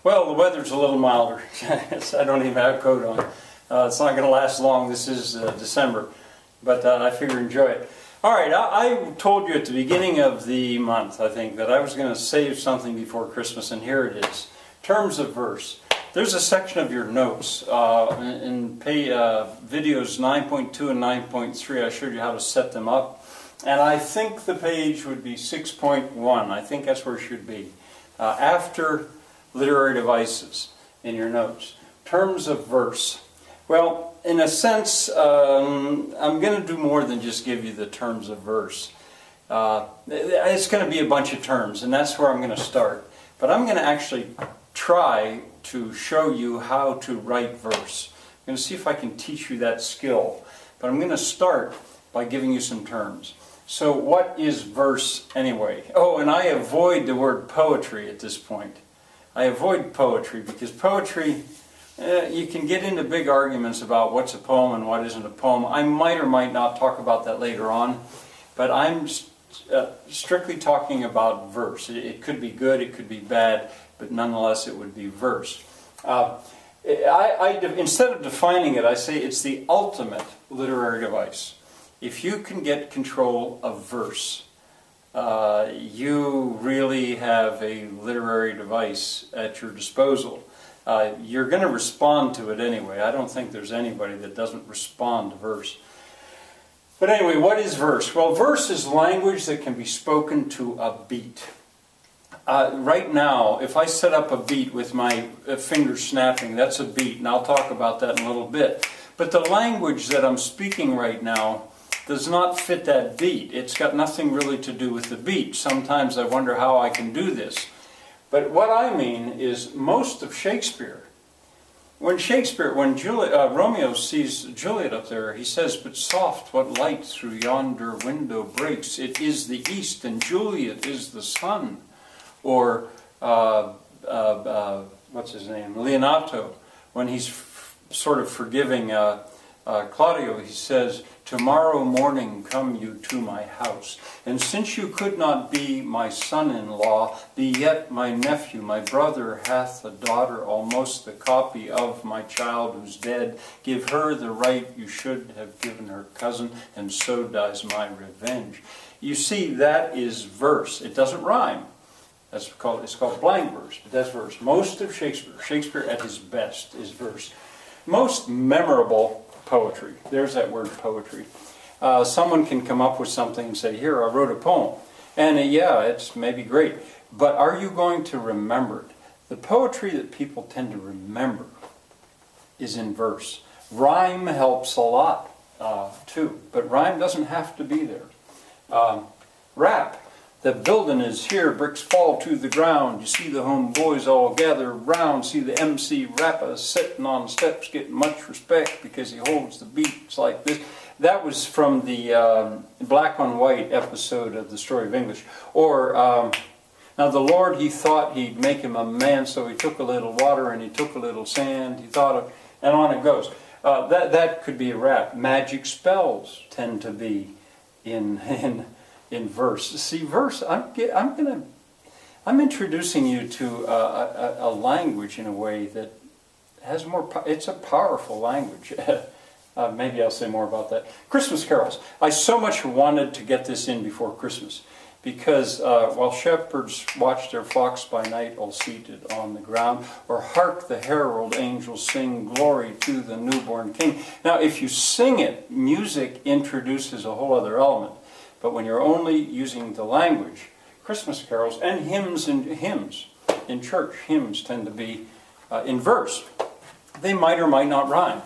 Well, the weather's a little milder. I don't even have a coat on. It's not going to last long. This is December, but I figure enjoy it. All right, I told you at the beginning of the month, I think, that I was going to save something before Christmas, and here it is. Terms of verse. There's a section of your notes in videos 9.2 and 9.3. I showed you how to set them up, and I think the page would be 6.1. I think that's where it should be. After literary devices in your notes. Terms of verse. Well, in a sense, I'm going to do more than just give you the terms of verse. It's going to be a bunch of terms, and that's where I'm going to start. But I'm going to actually try to show you how to write verse. I'm going to see if I can teach you that skill. But I'm going to start by giving you some terms. So what is verse anyway? Oh, and I avoid the word poetry at this point. I avoid poetry because poetry, you can get into big arguments about what's a poem and what isn't a poem. I might or might not talk about that later on, but I'm strictly talking about verse. It could be good, it could be bad, but nonetheless it would be verse. Instead of defining it, I say it's the ultimate literary device. If you can get control of verse, you really have a literary device at your disposal. You're going to respond to it anyway. I don't think there's anybody that doesn't respond to verse. But anyway, what is verse? Well, verse is language that can be spoken to a beat. Right now, if I set up a beat with my fingers snapping, that's a beat, and I'll talk about that in a little bit. But the language that I'm speaking right now does not fit that beat. It's got nothing really to do with the beat. Sometimes I wonder how I can do this. But what I mean is most of Shakespeare, when Romeo sees Juliet up there, he says, "But soft, what light through yonder window breaks? It is the east, and Juliet is the sun." Or, what's his name? Leonato, when he's sort of forgiving Claudio, he says, "Tomorrow morning come you to my house. And since you could not be my son-in-law, be yet my nephew. My brother hath a daughter, almost the copy of my child who's dead. Give her the right you should have given her cousin, and so dies my revenge." You see, that is verse. It doesn't rhyme. It's called blank verse, but that's verse. Most of Shakespeare at his best is verse. Most memorable poetry. There's that word, poetry. Someone can come up with something and say, "Here, I wrote a poem." And yeah, it's maybe great. But are you going to remember it? The poetry that people tend to remember is in verse. Rhyme helps a lot, too. But rhyme doesn't have to be there. Rap. "The building is here, bricks fall to the ground. You see the homeboys all gather round. See the MC rapper sitting on steps, getting much respect because he holds the beats like this." That was from the black on white episode of The Story of English. Or, "Now the Lord, he thought he'd make him a man, so he took a little water and he took a little sand. He thought of," and on it goes. That could be a rap. Magic spells tend to be in verse. See, verse, I'm introducing you to a language in a way that has more, it's a powerful language. Maybe I'll say more about that. Christmas carols. I so much wanted to get this in before Christmas because while shepherds watch their flocks by night all seated on the ground, or "Hark the herald angels sing, glory to the newborn king." Now, if you sing it, music introduces a whole other element. But when you're only using the language, Christmas carols and hymns in church, hymns tend to be in verse. They might or might not rhyme.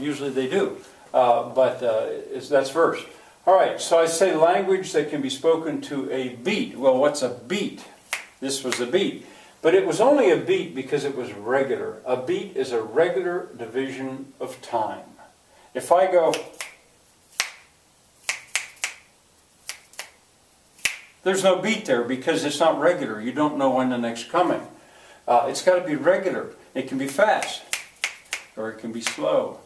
Usually they do. But that's verse. All right, so I say language that can be spoken to a beat. Well, what's a beat? This was a beat. But it was only a beat because it was regular. A beat is a regular division of time. If I go, there's no beat there because it's not regular. You don't know when the next coming. It's got to be regular. It can be fast or it can be slow.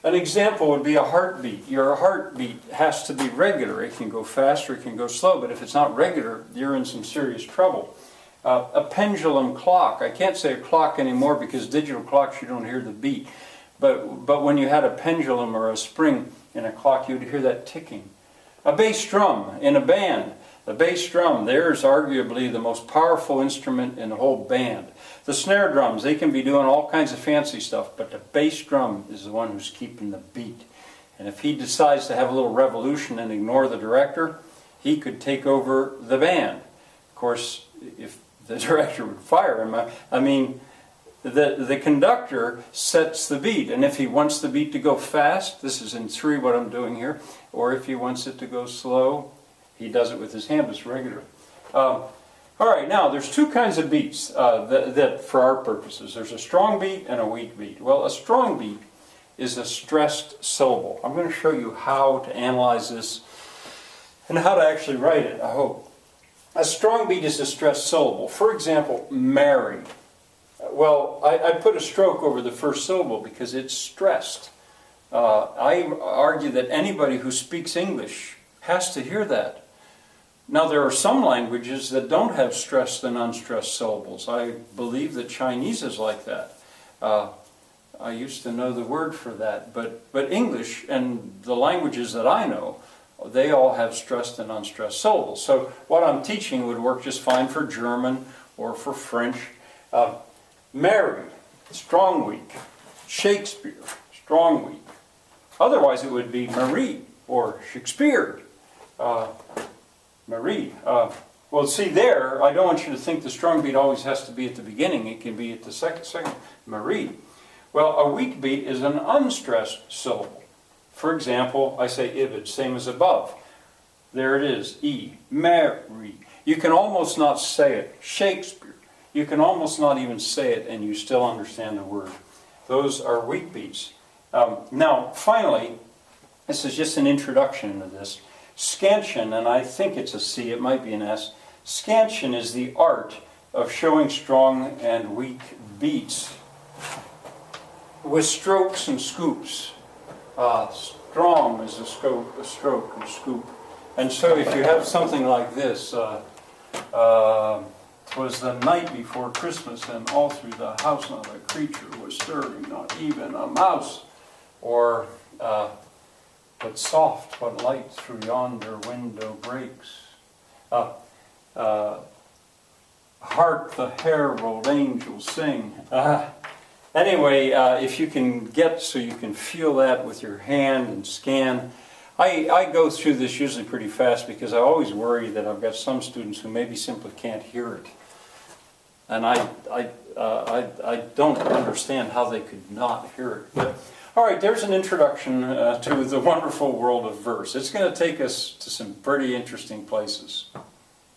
An example would be a heartbeat. Your heartbeat has to be regular. It can go fast or it can go slow, but if it's not regular, you're in some serious trouble. A pendulum clock. I can't say a clock anymore because digital clocks you don't hear the beat. But when you had a pendulum or a spring in a clock, you'd hear that ticking. A bass drum in a band. The bass drum, there's arguably the most powerful instrument in the whole band. The snare drums, they can be doing all kinds of fancy stuff, but the bass drum is the one who's keeping the beat. And if he decides to have a little revolution and ignore the director, he could take over the band. Of course, if the director would fire him, I mean, the conductor sets the beat, and if he wants the beat to go fast, this is in 3 what I'm doing here, or if he wants it to go slow, he does it with his hand, it's regular. All right, now there's 2 kinds of beats that for our purposes. There's a strong beat and a weak beat. Well, a strong beat is a stressed syllable. I'm going to show you how to analyze this and how to actually write it, I hope. A strong beat is a stressed syllable. For example, married. Well, I put a stroke over the first syllable because it's stressed. I argue that anybody who speaks English has to hear that. Now, there are some languages that don't have stressed and unstressed syllables. I believe that Chinese is like that. I used to know the word for that, but English and the languages that I know, they all have stressed and unstressed syllables. So what I'm teaching would work just fine for German or for French. Married, strong weak. Shakespeare, strong weak. Otherwise it would be Marie or Shakespeare. Marie. Well, see there, I don't want you to think the strong beat always has to be at the beginning. It can be at the second. Marie. Well, a weak beat is an unstressed syllable. For example, I say ibid, same as above. There it is, E, Mary. You can almost not say it. Shakespeare. You can almost not even say it and you still understand the word. Those are weak beats. Now, finally, this is just an introduction into this. Scansion, and I think it's a C, it might be an S. Scansion is the art of showing strong and weak beats with strokes and scoops. Strong is a stroke and scoop. And so if you have something like this, "'Twas the night before Christmas, and all through the house not a creature was stirring, not even a mouse." Or, "But soft what light through yonder window breaks. Hark the herald angels sing." Anyway, if you can get so you can feel that with your hand and scan. I go through this usually pretty fast because I always worry that I've got some students who maybe simply can't hear it. And I don't understand how they could not hear it. But, all right, there's an introduction to the wonderful world of verse. It's going to take us to some pretty interesting places.